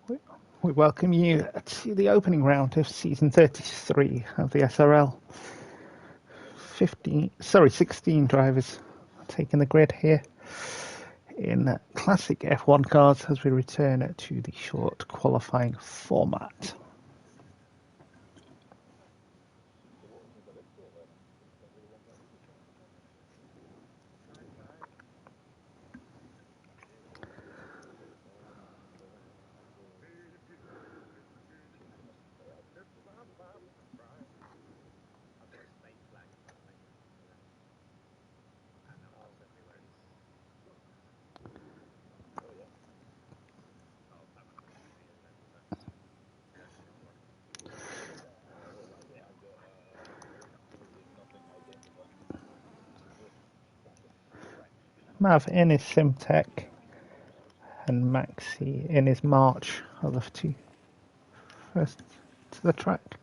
We welcome you to the opening round of season 33 of the SRL. 16 drivers taking the grid here in classic F1 cars as we return to the short qualifying format. Mav in his Simtech and Maxi in his March are the two first to the track.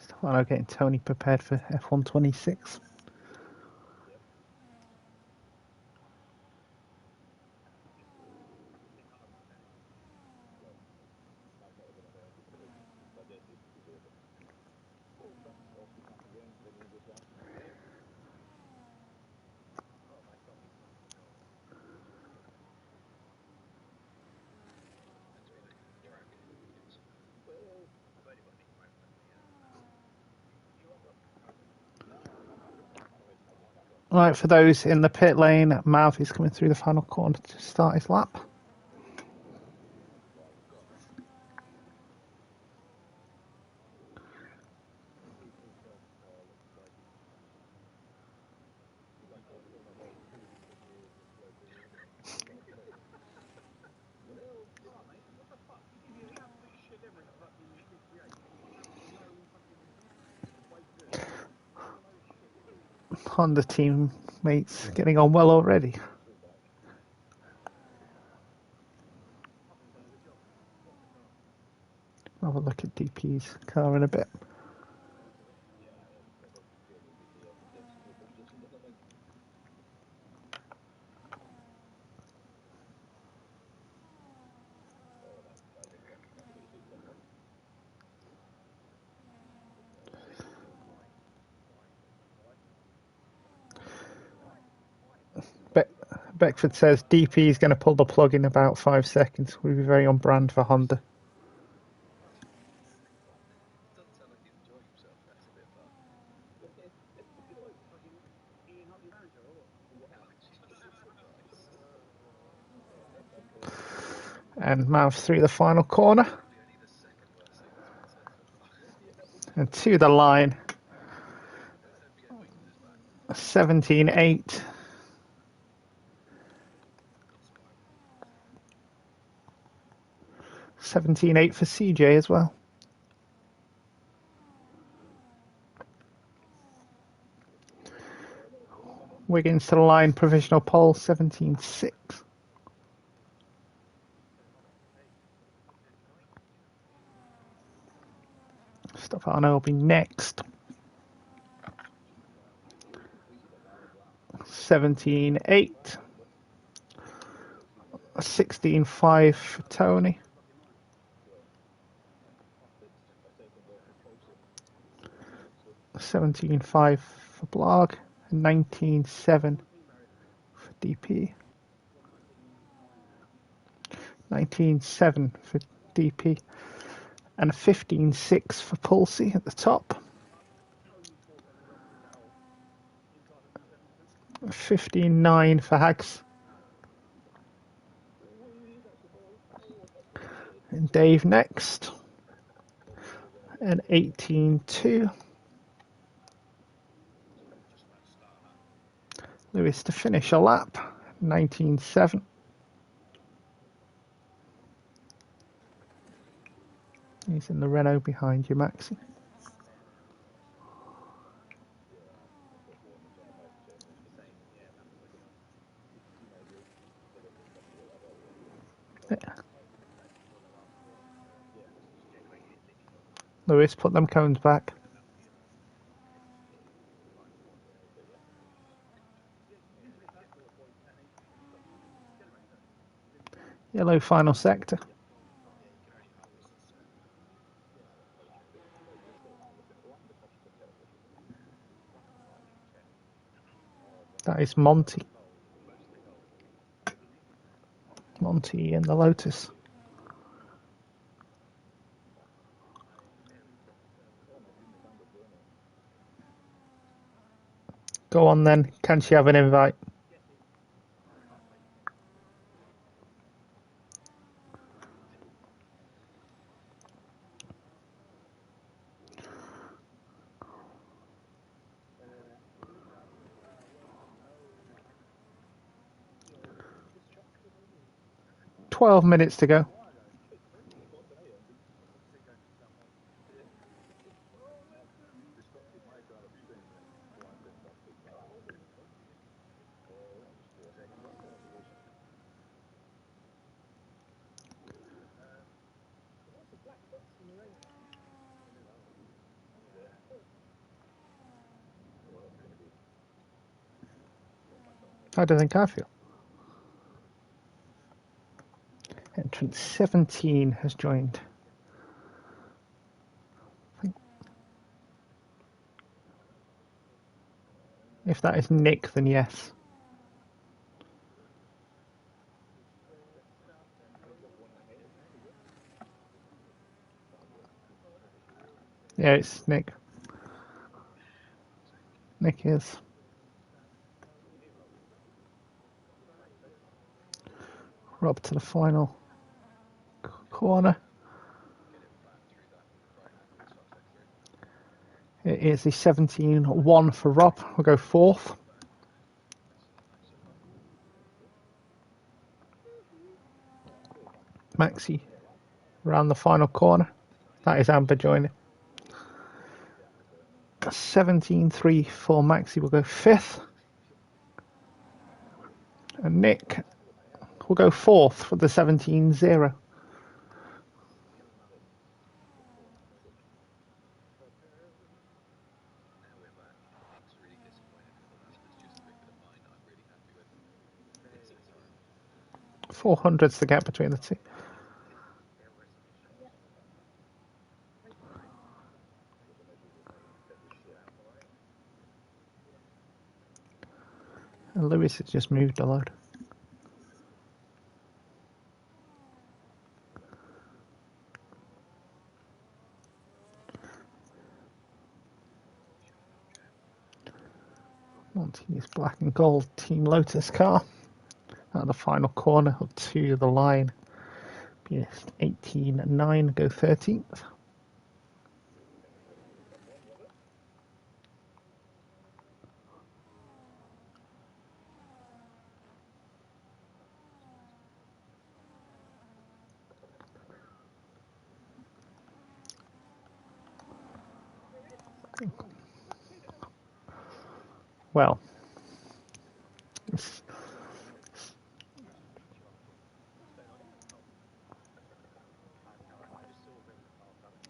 Stefano getting Tony prepared for F1 26. Right, for those in the pit lane, Mav is coming through the final corner to start his lap. Honda teammates getting on well already. Have a look at DP's car in a bit. Beckford says DP is going to pull the plug in about 5 seconds. We'll be very on brand for Honda. And Mav through the final corner. And to the line. 17.8. 17.8 for CJ as well. Wiggins to the line, provisional pole, 17.6. Stefano will be next. 17.8. 16.5 for Tony. 17.5 for Blog. And 19.7 for DP. 19.7 for DP. And a 15.6 for Pulsey at the top. 15.9 for Hags. And Dave next. And 18.2. Lewis to finish a lap. 19.7. He's in the Renault behind you, Maxi. Lewis, put them cones back. Yellow final sector. That is Monty. Monty in the Lotus. Go on then. Can she have an invite? "12 minutes to go." How do you think I feel? Entrant 17 has joined. If that is Nick, then yes. Yeah, it's Nick. Nick is. Rob to the final corner. It is the 17-1 for Rob. We'll go fourth. Maxi around the final corner. That is Amber joining. 17-3 for Maxi will go fifth. And Nick will go fourth for the 17-0. $400's the gap between the two. And Lewis has just moved a load. Monty's black and gold Team Lotus car. At the final corner up to the line. PS 18-9, go 13th. Well,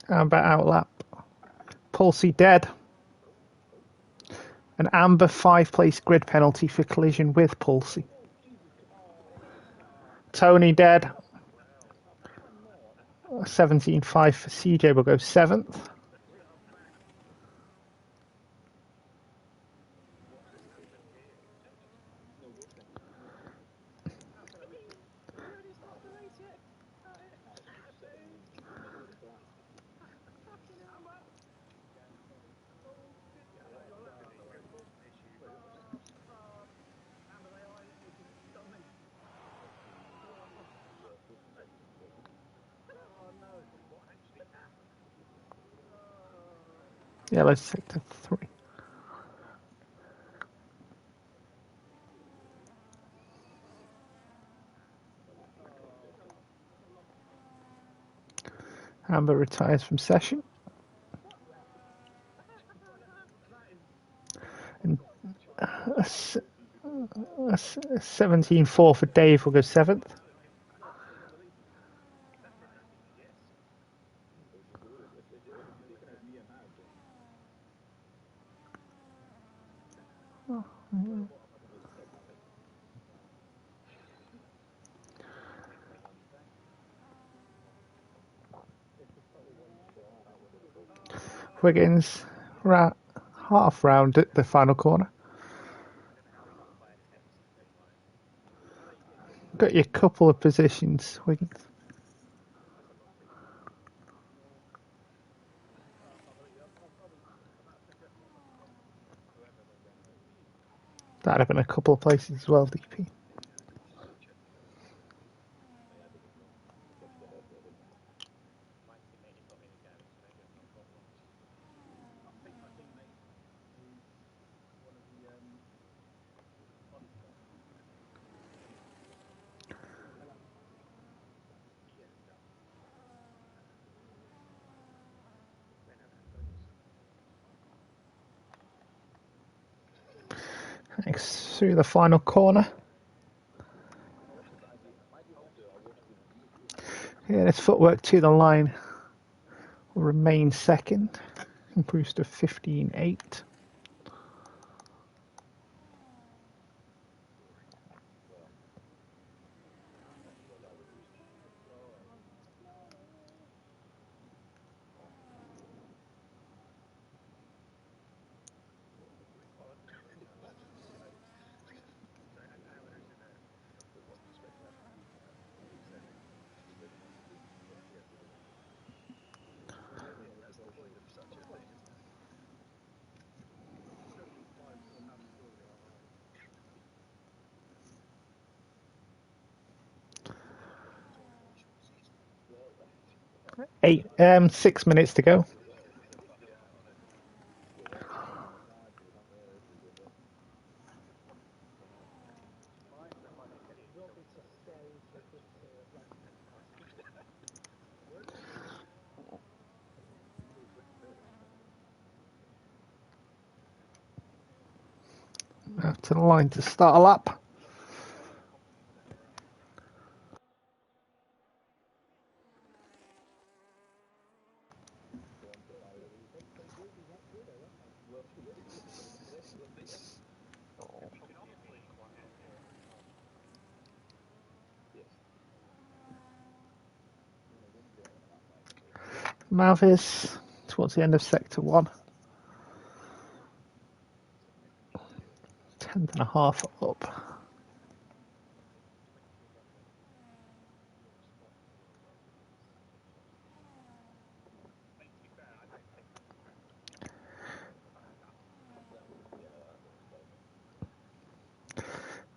Amber outlap. Pulsey dead. An Amber 5-place grid penalty for collision with Pulsey. Tony dead. 17-5 for CJ will go 7th. Yeah, let's take the 3. Amber retires from session. And 17-4 for Dave will go 7th. Wiggins, half round at the final corner. Got your couple of positions, Wiggins. That'd have been a couple of places as well, DP. Thanks. Through the final corner. Yeah, this footwork to the line will remain second. Improves to 15.8. Eight, 6 minutes to go. Out to the line to start a lap. Malvis towards the end of sector 1. 10.5 up.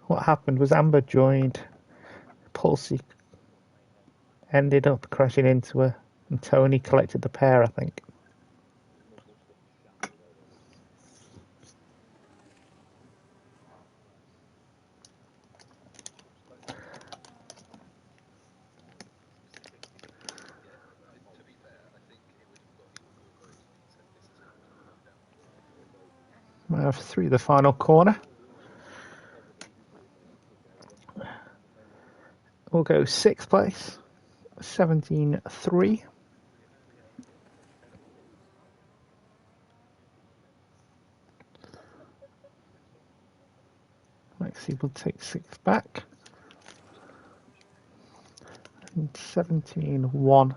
What happened was Amber joined, Pulsey ended up crashing into her, and Tony collected the pair, I think. Through the final corner. We'll go 6th place, 17.3. Maxi will take 6th back. And 17.1.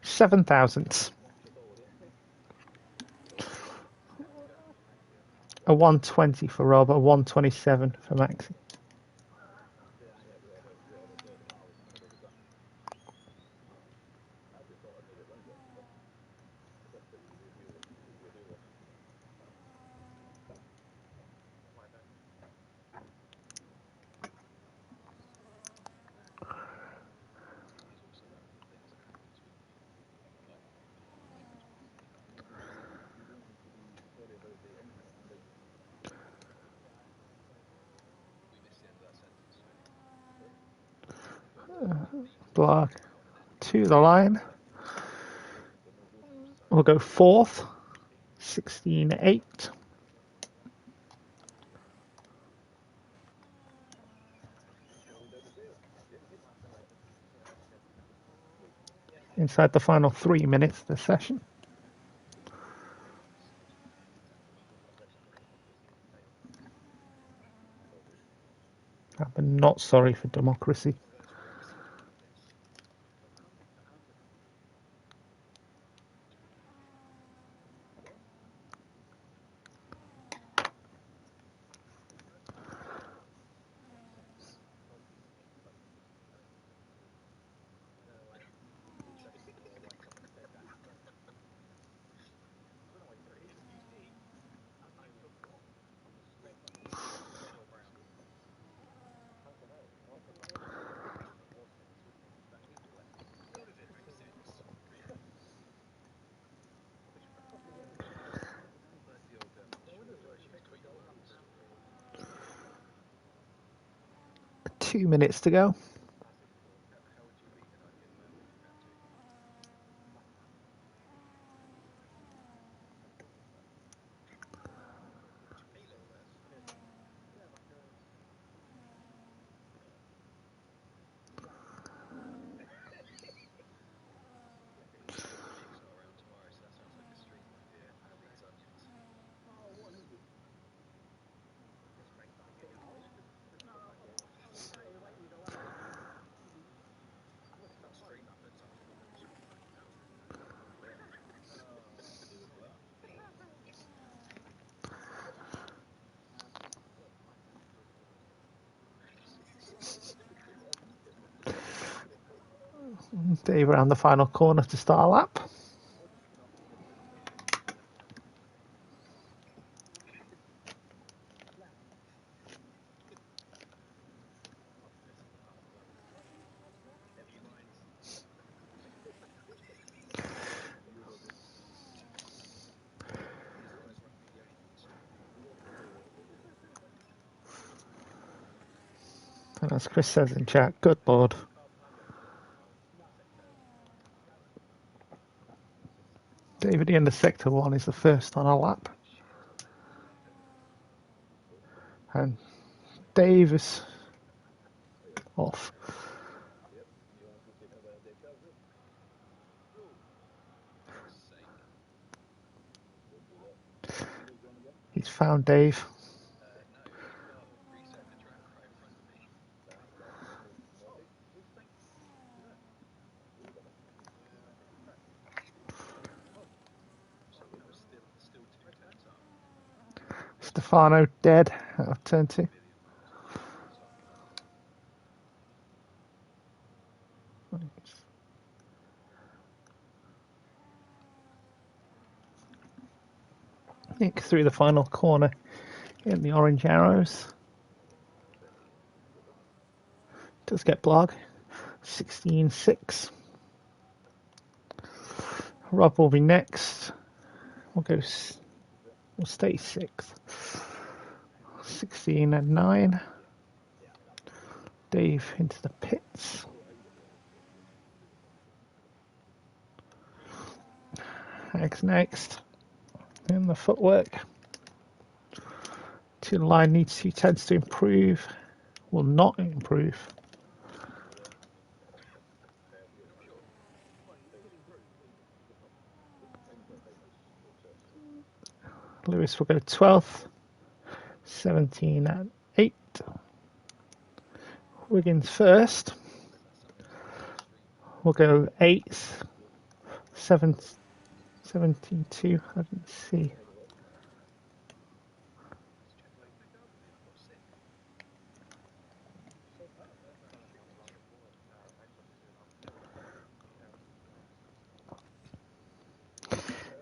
7 thousandths. A 120 for Rob, a 127 for Maxi. Block to the line. We'll go 4th, 16.8. Inside the final 3 minutes of the session. I'm not sorry for democracy. 2 minutes to go. Dave around the final corner to start a lap. And as Chris says in chat, good lord. Dave at the end of sector 1 is the first on a lap. And Dave is off. He's found Dave. Stefano dead out of turn 2. Nick through the final corner in the orange arrows. Does get Blog. 16.6. Rob will be next. We'll stay 6th. 16.9. Dave into the pits. Hags next. And the footwork. To the line needs 210s to improve. Will not improve. Lewis will go 12th. 17.8. Wiggins first. We'll go 8th. 72. I didn't see.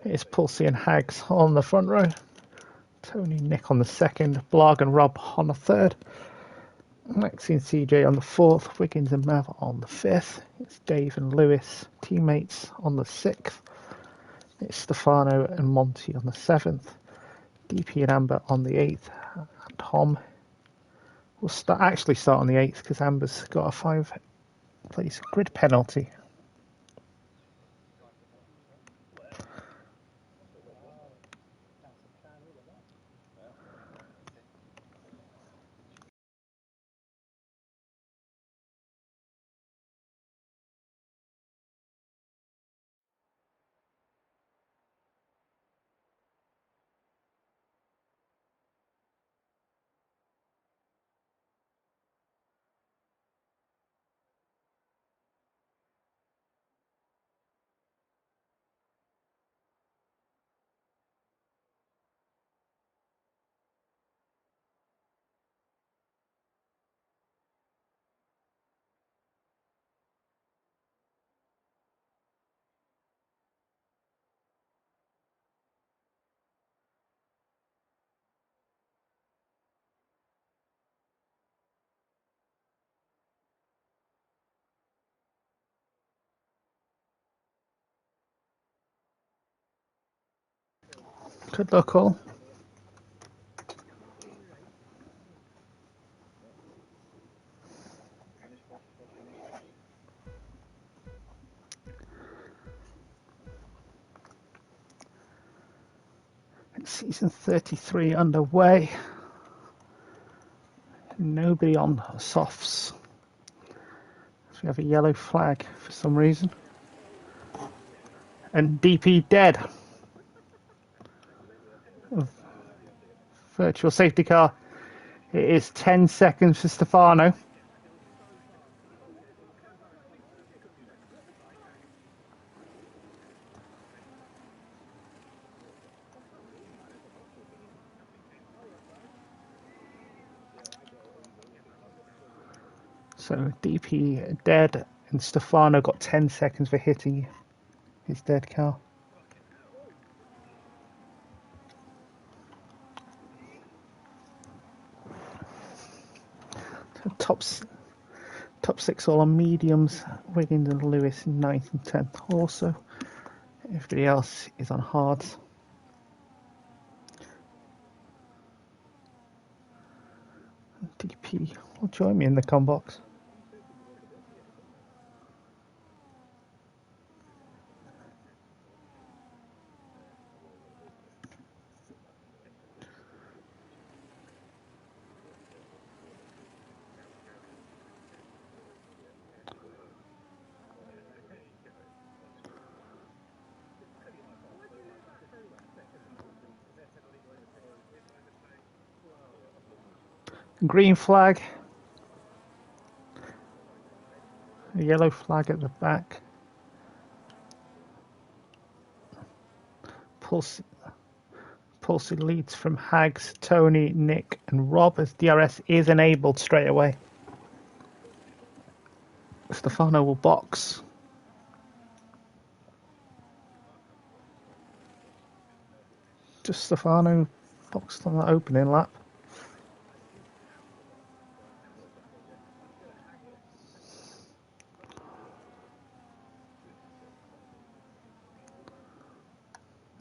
It's Pulsey and Hags on the front row. Tony, Nick on the second. Blarg and Rob on the third. Maxine CJ on the fourth. Wiggins and Mav on the fifth. It's Dave and Lewis, teammates, on the sixth. It's Stefano and Monty on the seventh. DP and Amber on the eighth. And Tom will actually start on the eighth because Amber's got a 5-place grid penalty. Good luck all. Season 33 underway. Nobody on softs. So we have a yellow flag for some reason. And DP dead. Virtual safety car. It is 10 seconds for Stefano. So DP dead and Stefano got 10 seconds for hitting his dead car. So top six all on mediums. Wiggins and Lewis 9th and 10th also. Everybody else is on hards. DP will join me in the com box. Green flag. A yellow flag at the back. Pulse leads from Hags, Tony, Nick and Rob as DRS is enabled straight away. Stefano will box. Just Stefano boxed on the opening lap.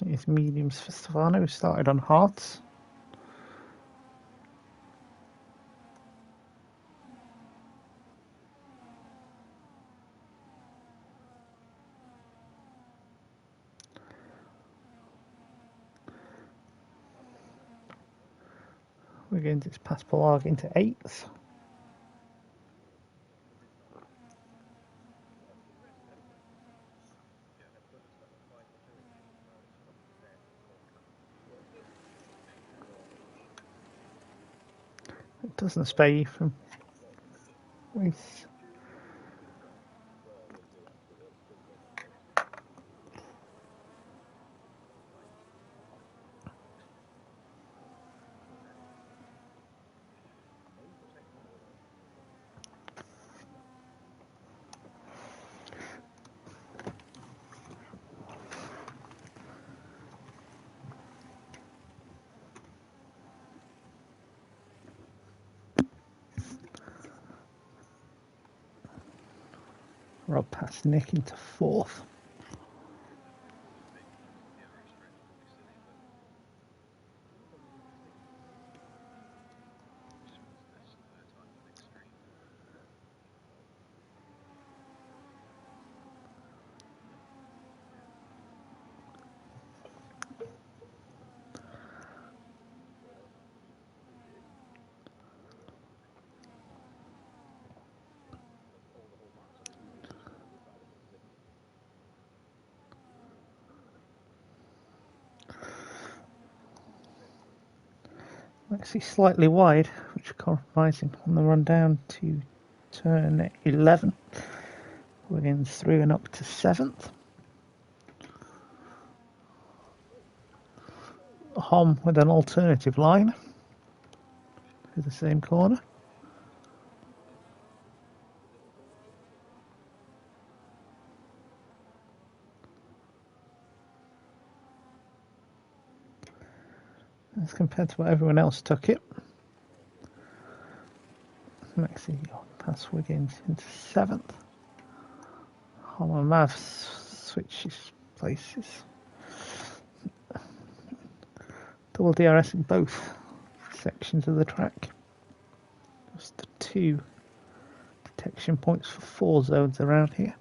It's mediums for Stefano, who started on hards. Wiggins is past Polarg into 8th. It doesn't spare you from race. Rob past Nick into 4th. Actually slightly wide, which is compromising on the run down to turn 11. Wiggins through and up to 7th. Hom with an alternative line to the same corner. As compared to what everyone else took it. Maxi past Wiggins into 7th. Hom and Mav switches places. Double DRS in both sections of the track. Just 2 detection points for 4 zones around here.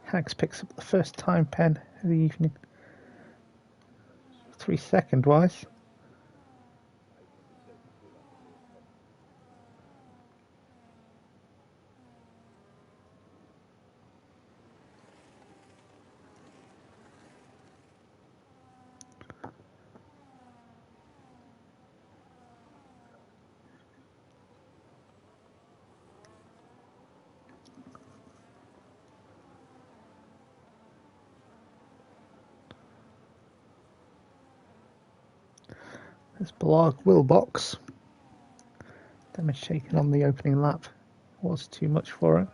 Hags picks up the first time pen of the evening. 3 second wise. There's Blog Wilbox. Damage shaken on the opening lap was too much for it.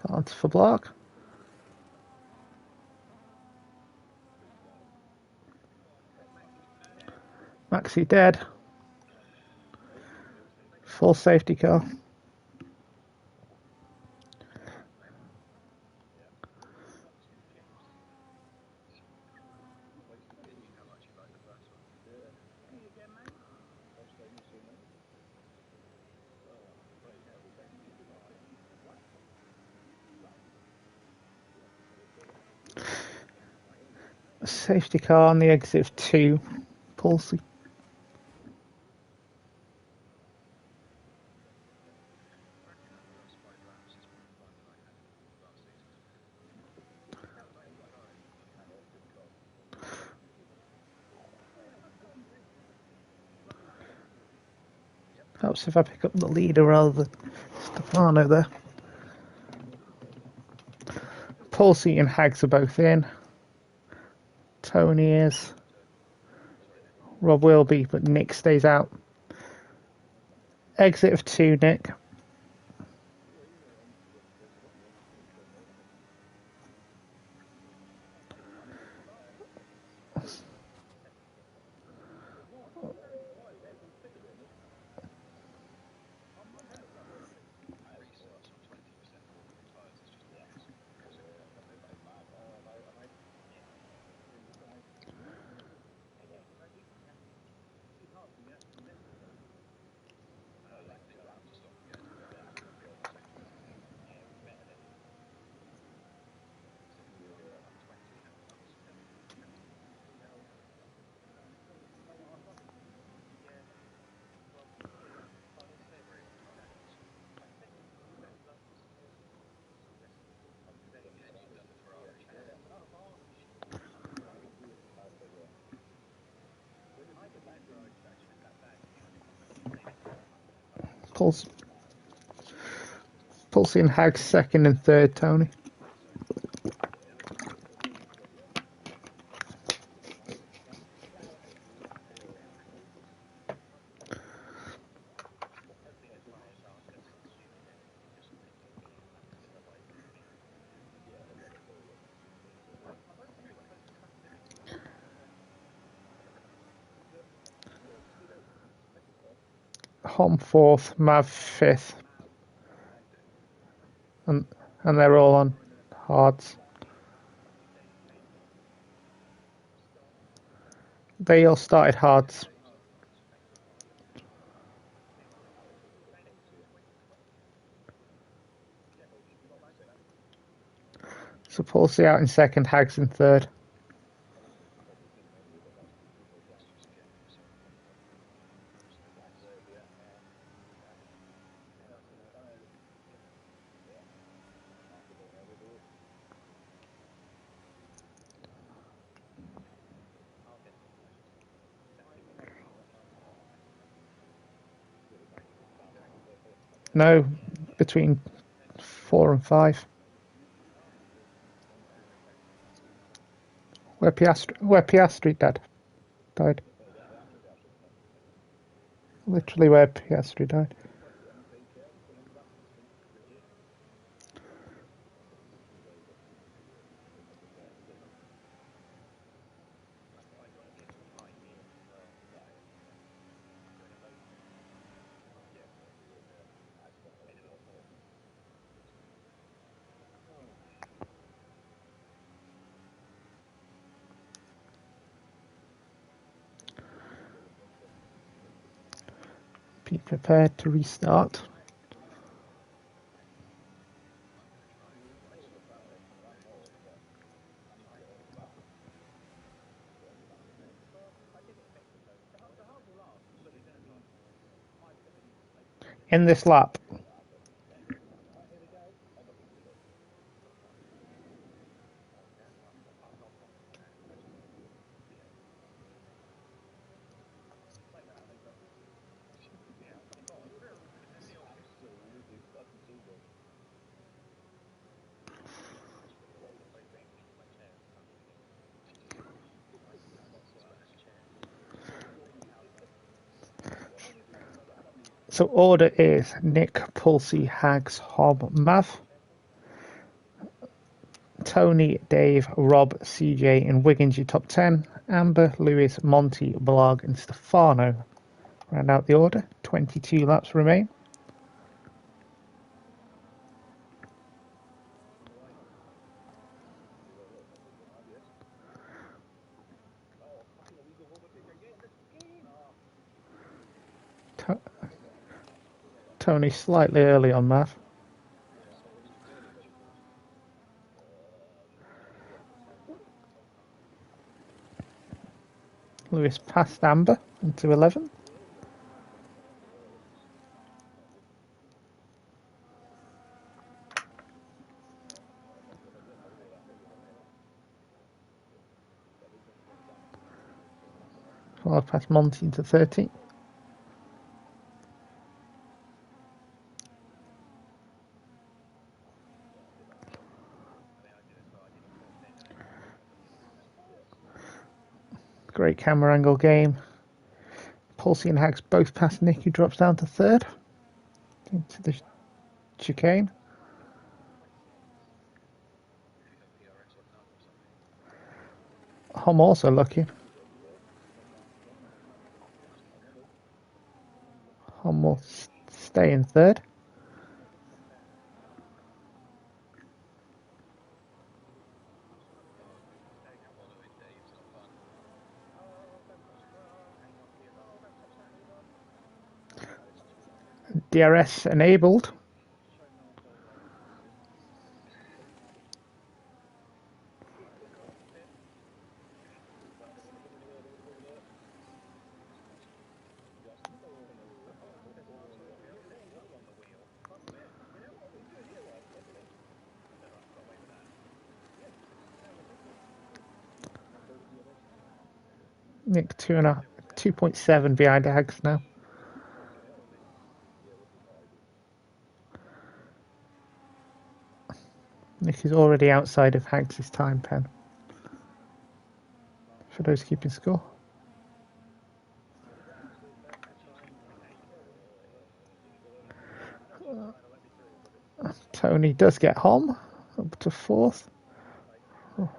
Hard for Blog. Maxi dead. Full safety car. Safety car on the exit of 2. Palsy. Helps if I pick up the leader rather than Stefano there. Palsy and Hags are both in. Tony is. Rob will be, but Nick stays out. Exit of 2, Nick. Palsy and Hags second and third, Tony. Hom fourth, Mav fifth. And they're all on hards. They all started hards. So Palsy out in second, Hags in third. No, between 4 and 5. Where Piastri died. Literally where Piastri died. Be prepared to restart. In this lap. So order is Nick, Pulsey, Hags, Hob, Mav, Tony, Dave, Rob, CJ and Wiggins your top 10. Amber, Lewis, Monty, Blog and Stefano round out the order. 22 laps remain. Tony slightly early on Mav. Lewis passed Amber into 11. Well, past Monty into 13. Great camera angle game. Pulsey and Hags both past Nick, who drops down to 3rd. Into the chicane. Hom also looking. Hom will stay in 3rd. DRS enabled. Nick 2.7 behind Hags now. Nick is already outside of Hags' time pen. For those keeping score. Tony does get Hom up to 4th.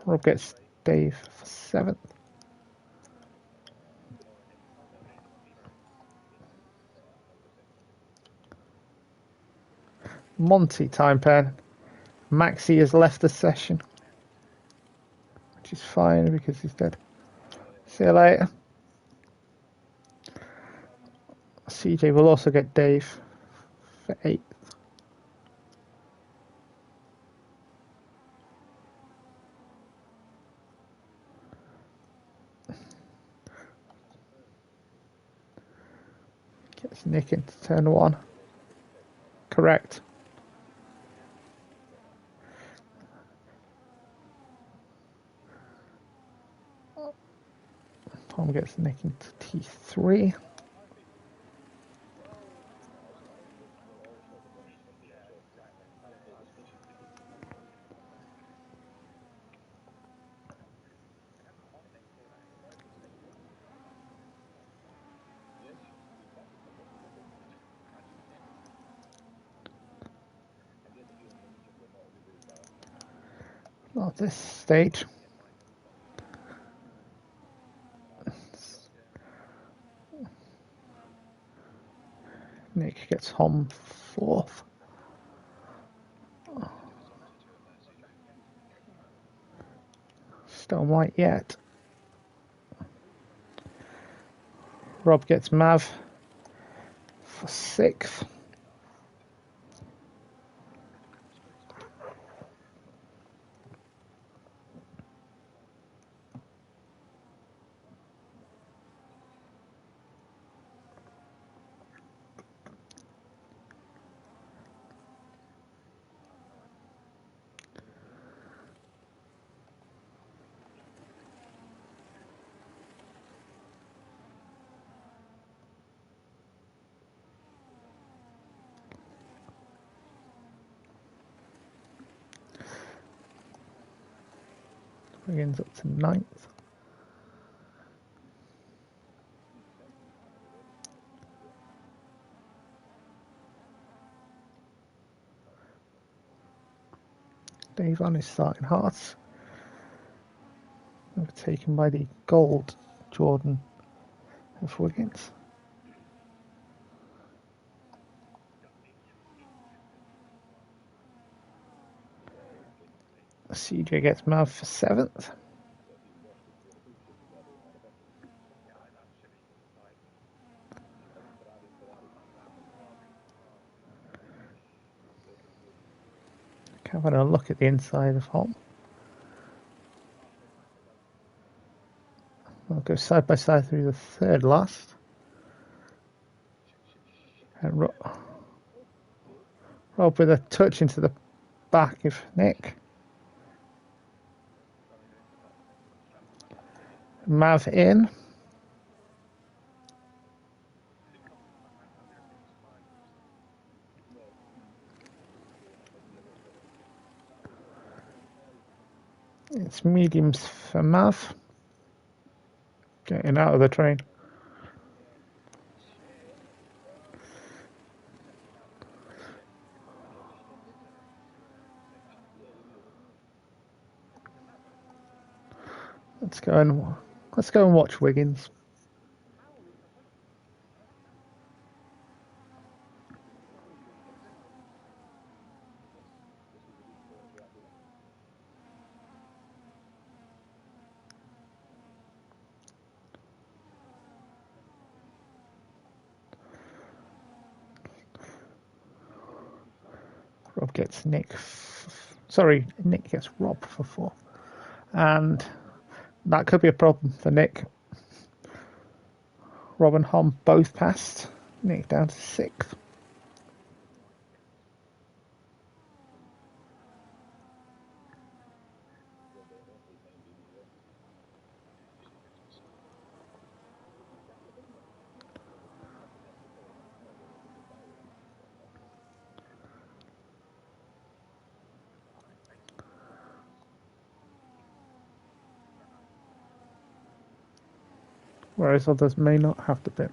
Rob gets Dave for 7th. Monty time pen. Maxi has left the session, which is fine because he's dead. See you later. CJ will also get Dave for 8th. Gets Nick into turn 1. Correct. Tom gets Nick into T3. Not this stage. Nick gets Hom 4th. Still white yet. Rob gets Mav for 6th. Wiggins up to 9th. Dave on his starting hearts. Overtaken by the gold Jordan of Wiggins. CJ gets Mav for 7th. Having a look at the inside of Holm. I'll go side by side through the 3rd last. And Rob with a touch into the back of Nick. Mav in. It's mediums for Mav. Getting out of the train. Let's go and watch Wiggins. Rob gets Nick. Nick gets Rob for 4. And that could be a problem for Nick. Rob and Hom both passed. Nick down to 6th. Whereas others may not have to pit.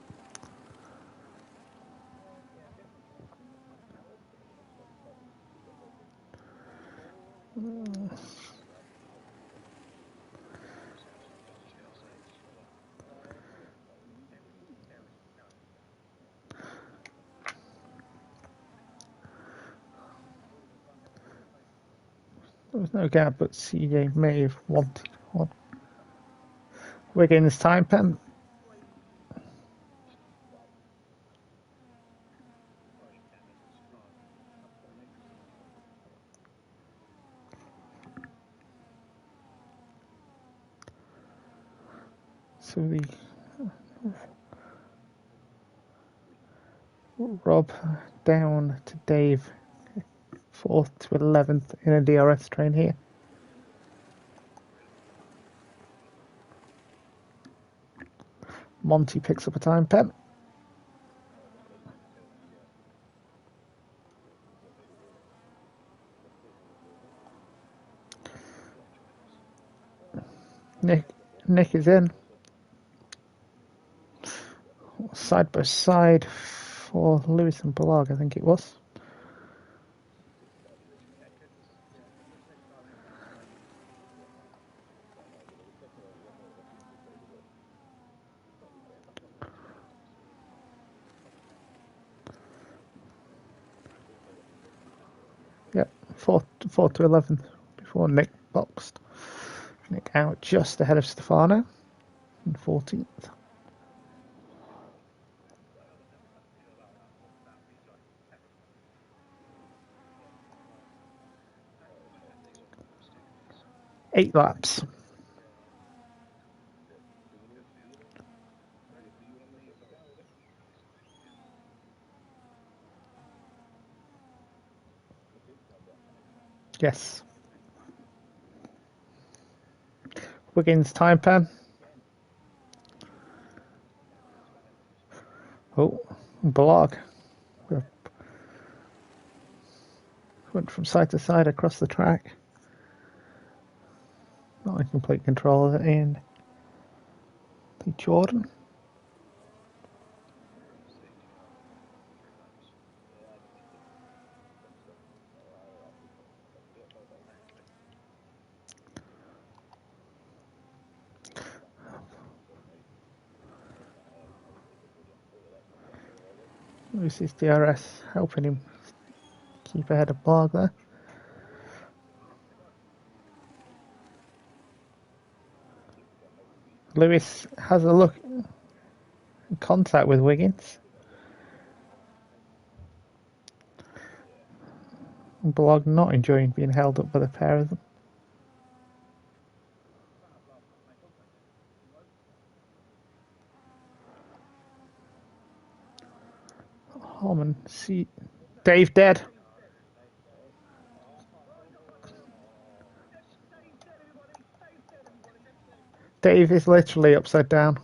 There was no gap, but CJ may have wanted one. Wiggins time pen. So the Rob down to Dave, 4th to 11th in a DRS train here. Monty picks up a time pen. Nick is in. Side by side for Lewis and Ballag, I think it was. Yep, 4th to 11th before Nick boxed. Nick out just ahead of Stefano in 14th. 8 laps. Yes. Wiggins time pen. Oh, blog. Went from side to side across the track. Not in complete control of it, and the Jordan. Lucy's DRS helping him keep ahead of blog there. Lewis has a look in contact with Wiggins. Blog not enjoying being held up by the pair of them. Holman, see Dave dead. Dave is literally upside down.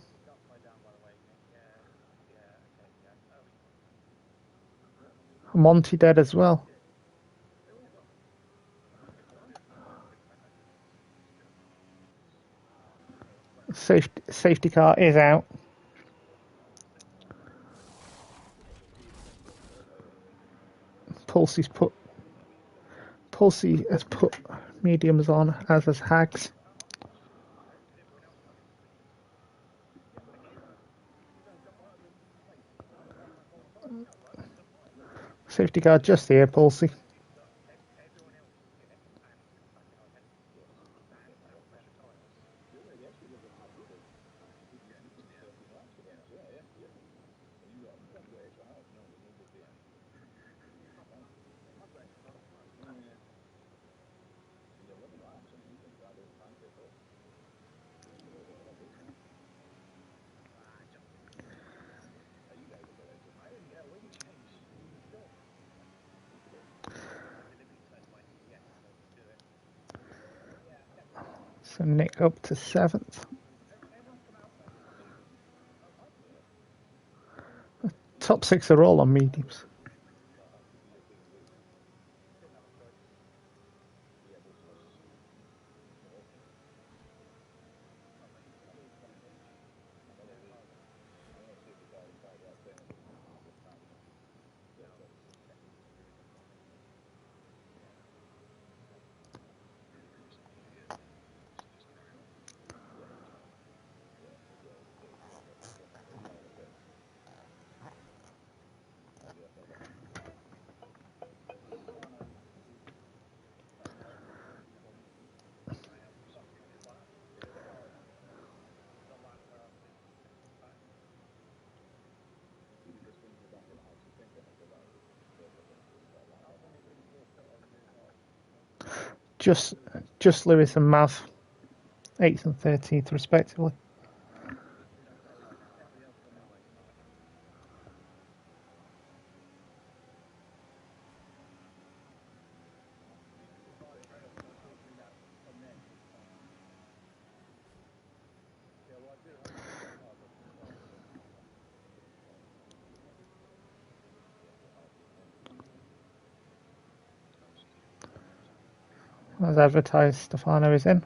Monty dead as well. Safety car is out. Pulsey has put mediums on, as has Hags. Safety car just here, Pulsey. So Nick up to 7th. Top 6 are all on mediums. Just Lewis and Mav, 8th and 13th respectively. As advertised, Stefano is in.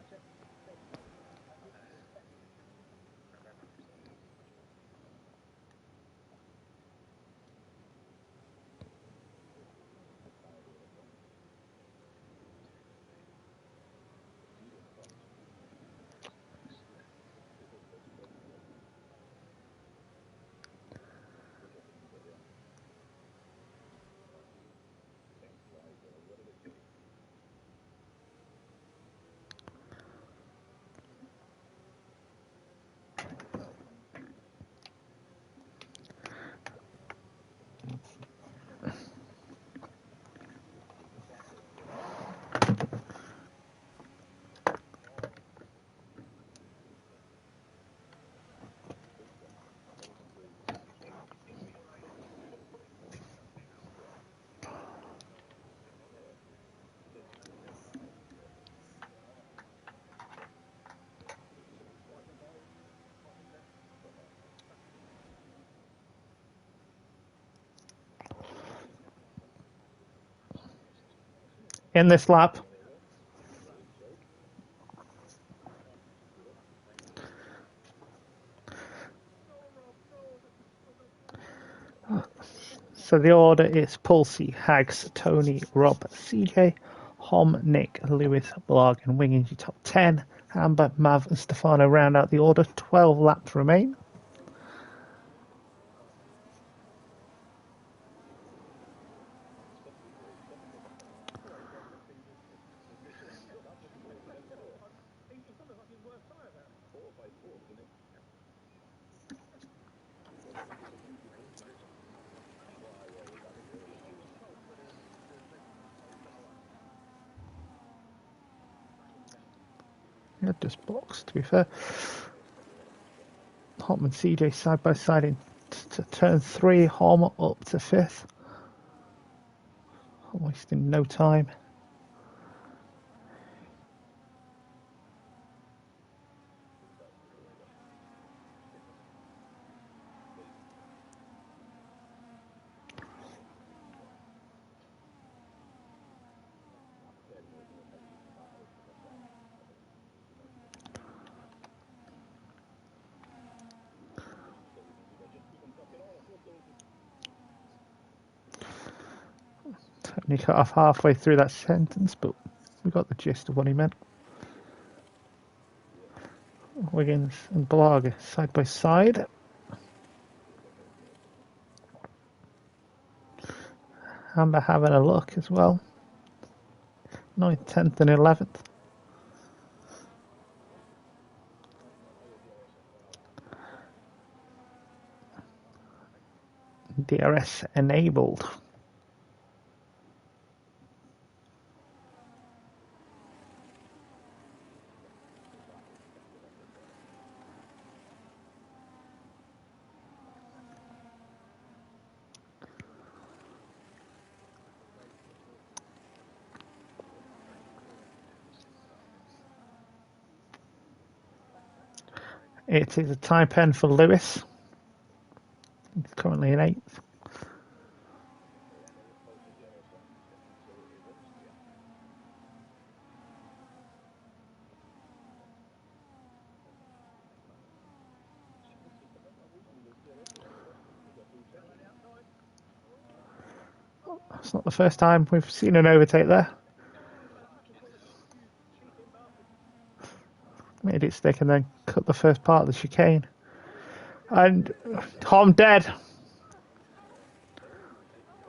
in this lap. So the order is Pulsey, Hags, Tony, Rob, CJ, Hom, Nick, Lewis, Blarg, and Wiggins, your top 10. Amber, Mav, and Stefano round out the order. 12 laps remain. Yeah, just box, to be fair. Hom and CJ side by side in turn 3. Hom up to 5th. Wasting no time. Tony cut off halfway through that sentence, but we got the gist of what he meant. Wiggins and Blarg side by side. Amber having a look as well. 9th, 10th and 11th. DRS enabled. It is a time pen for Lewis. He's currently in 8th. It's not the first time we've seen an overtake there. Made it stick and then cut the first part of the chicane. And Tom dead.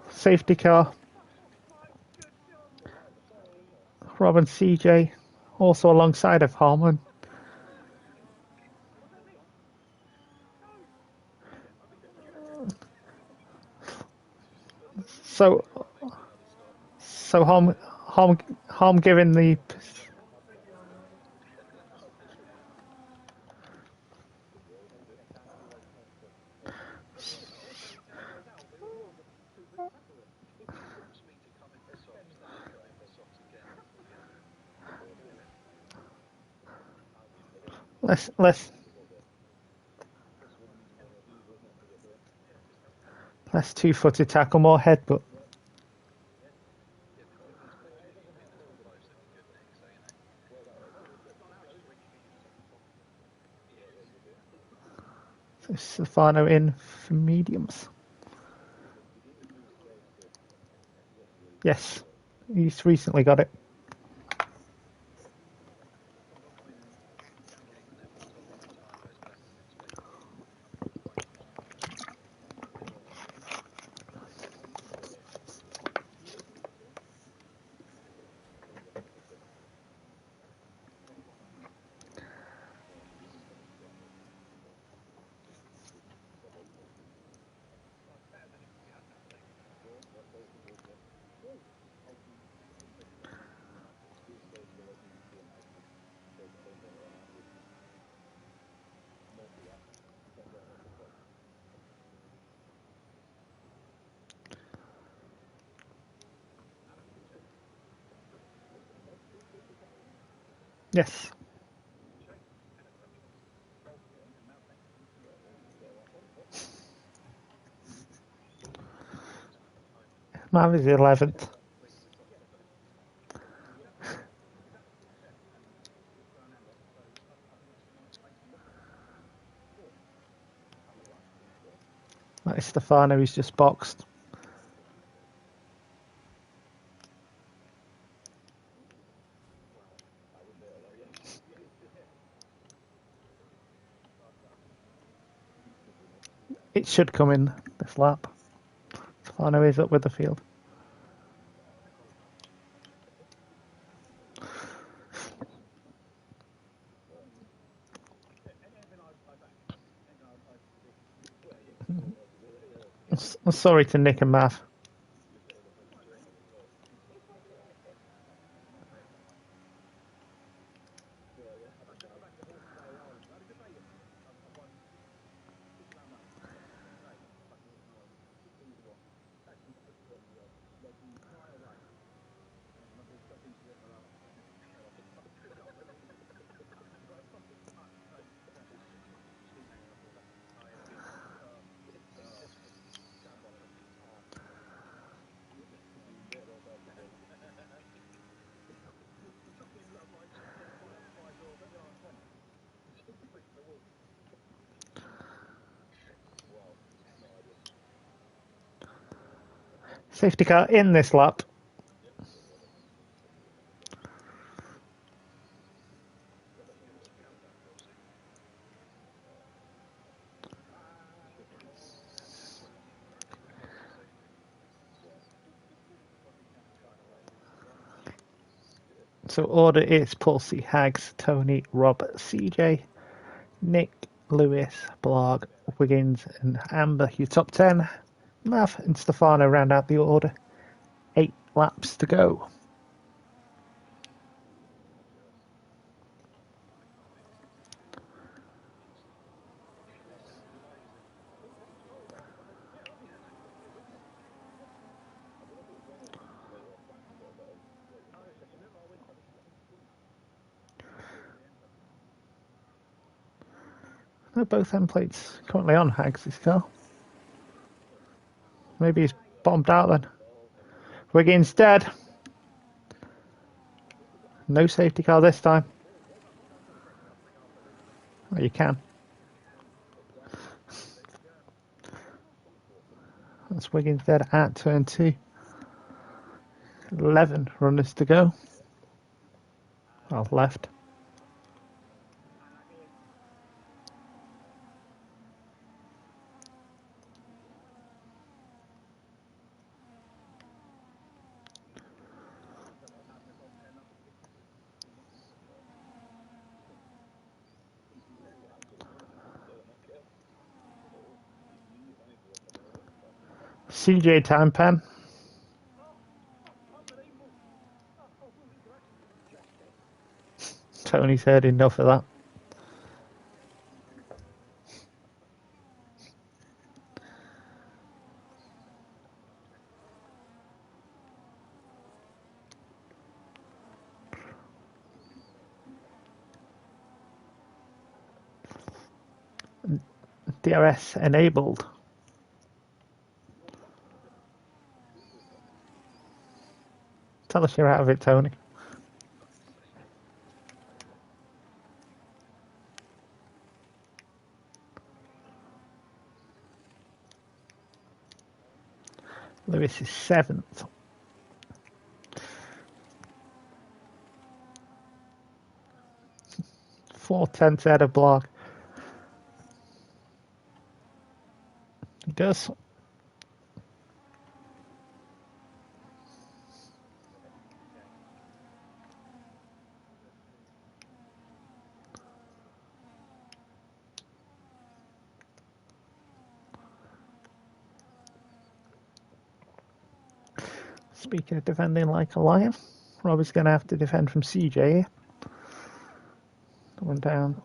Safety car. Rob and CJ also alongside of Harmon. So Hom giving the less 2-footed tackle, more headbutt. So Stefano in for mediums. Yes, he's recently got it. Yes. Mav is 11th. It's Stefano, he's just boxed. It should come in this lap. Stefano is up with the field. I'm sorry to Nick and Mav. Safety car in this lap. So order is Paul C. Hags, Tony, Rob, CJ, Nick, Lewis, Blarg, Wiggins and Amber, your top 10. Mav and Stefano round out the order. 8 laps to go. They're both end plates currently on Hags' car. Maybe he's bombed out then. Wiggins dead. No safety car this time. Oh, you can. That's Wiggins dead at turn 2. 11 runners to go. Oh, left. CJ time pen. Tony's heard enough of that. DRS enabled. Tell us you're out of it, Tony. Lewis is 7th. 4/10 ahead of Blarg. He does. Speaking of defending like a lion, Rob is going to have to defend from CJ here. One down.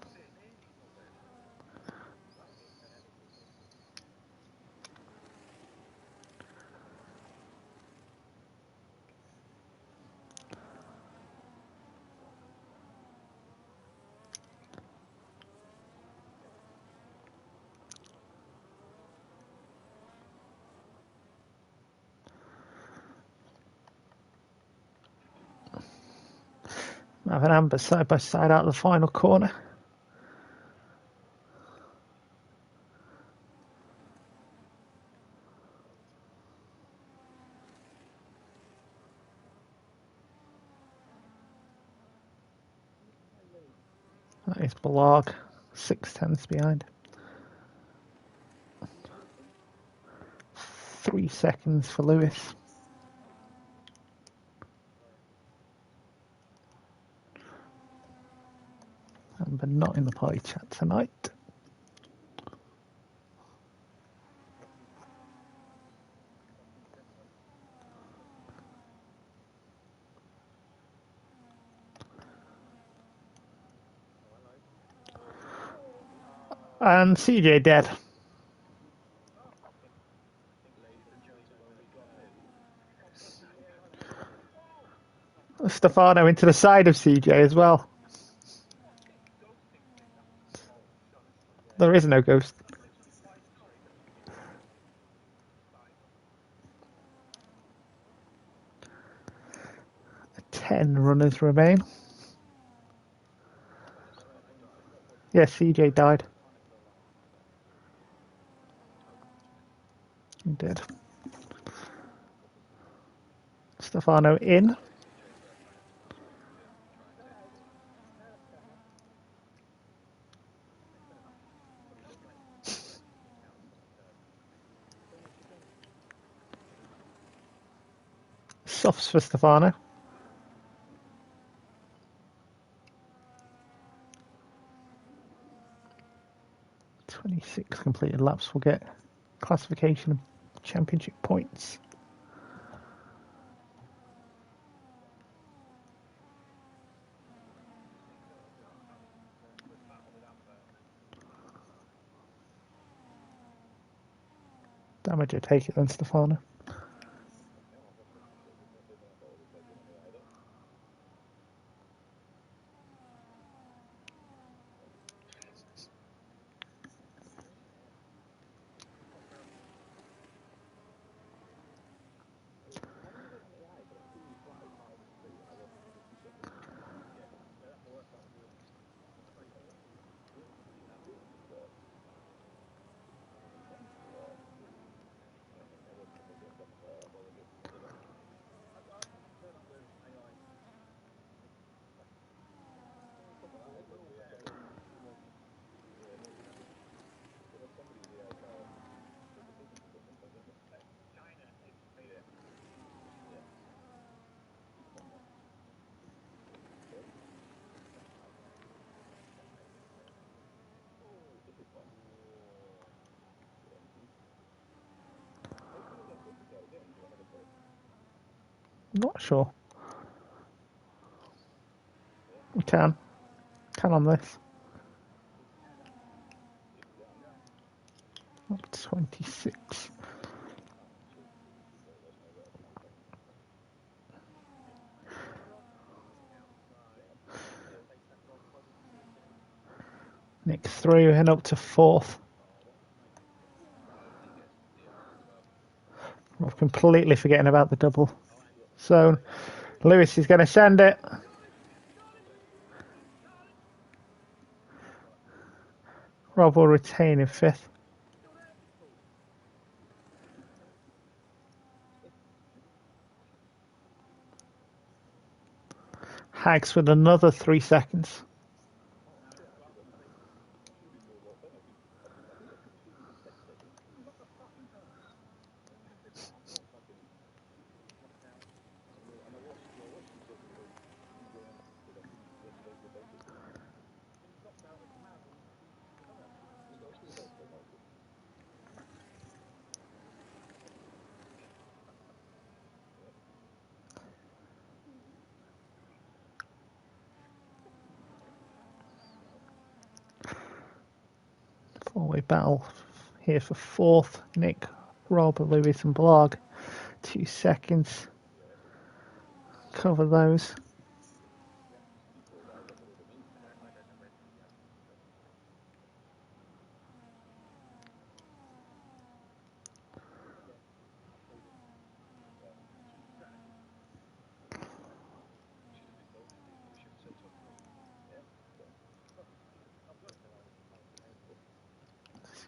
Have an Amber side by side out of the final corner. That is Blog, 6 tenths behind. 3 seconds for Lewis. But not in the party chat tonight. And CJ dead. Stefano into the side of CJ as well. There is no ghost. 10 runners remain. Yes, CJ died. He did. Stefano in. Softs for Stefano. 26 completed laps will get classification championship points. Damage it, take it then, Stefano. Not sure. We can. Can on this. 26. Nick's through and up to 4th. I'm completely forgetting about the double zone. Lewis is going to send it. Rob will retain in 5th. Hags with another 3 seconds. Four-way battle here for 4th. Nick, Rob, Lewis and Blog. 2 seconds. Cover those.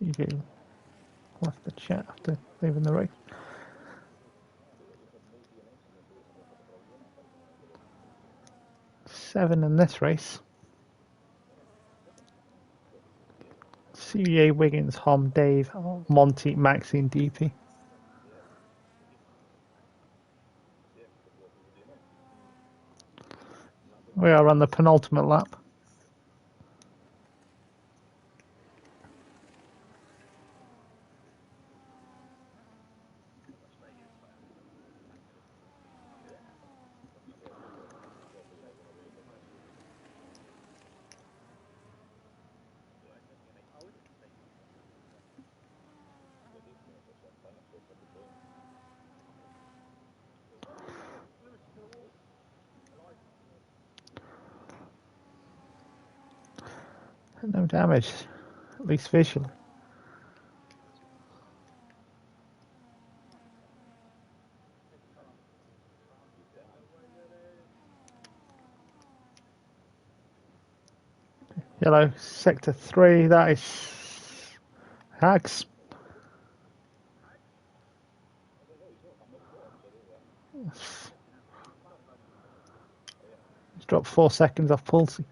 CJ left the chat after leaving the race. 7 in this race. CBA, Wiggins, Hom, Dave, Monty, Maxi and DP. We are on the penultimate lap. No damage, at least visually. Yellow, sector 3, that is Hags. He's dropped 4 seconds off Pulsey.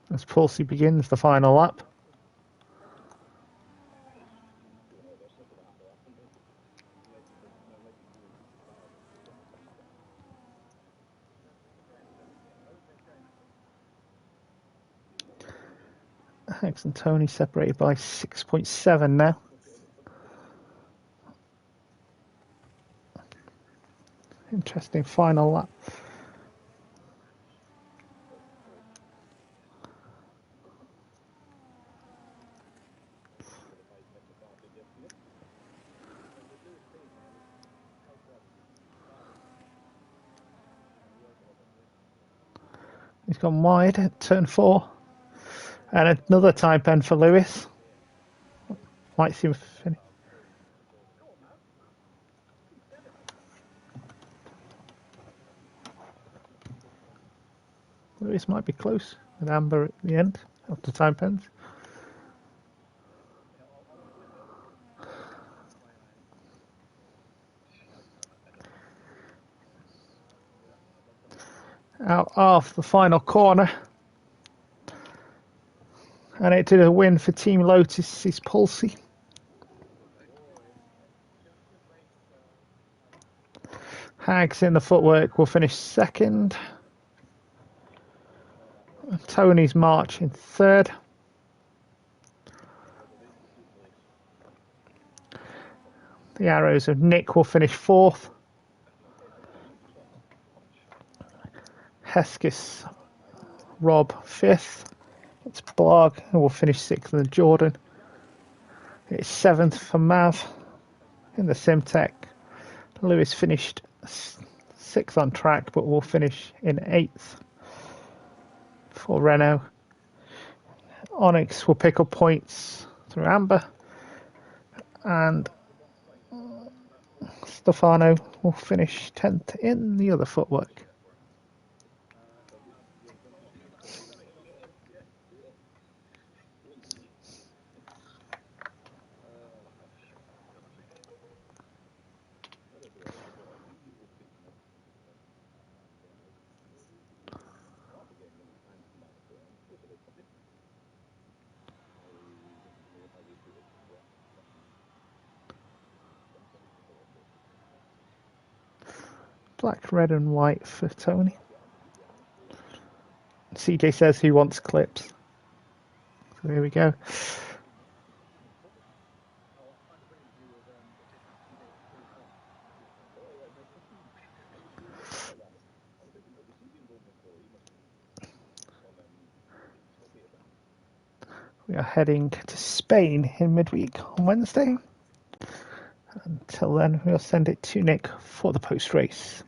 As Pulsey begins the final lap. Hags and Tony separated by 6.7 now. Interesting final lap. He's gone wide at turn 4. And another time pen for Lewis. Might see him finish. Lewis might be close with Amber at the end of the time pens. Out of the final corner. And it did a win for Team Lotus is Pulsey. Hags in the footwork will finish second. Tony's March in third. The arrows of Nick will finish fourth. Heskis, Rob fifth. It's Blog who will finish sixth, and Jordan. It's seventh for Mav in the Simtech. Lewis finished sixth on track, but will finish in eighth for Renault. Onyx will pick up points through Amber, and Stefano will finish 10th in the other footwork. Black, red and white for Tony. CJ says he wants clips. So here we go. We are heading to Spain in midweek on Wednesday. Until then, we'll send it to Nick for the post-race.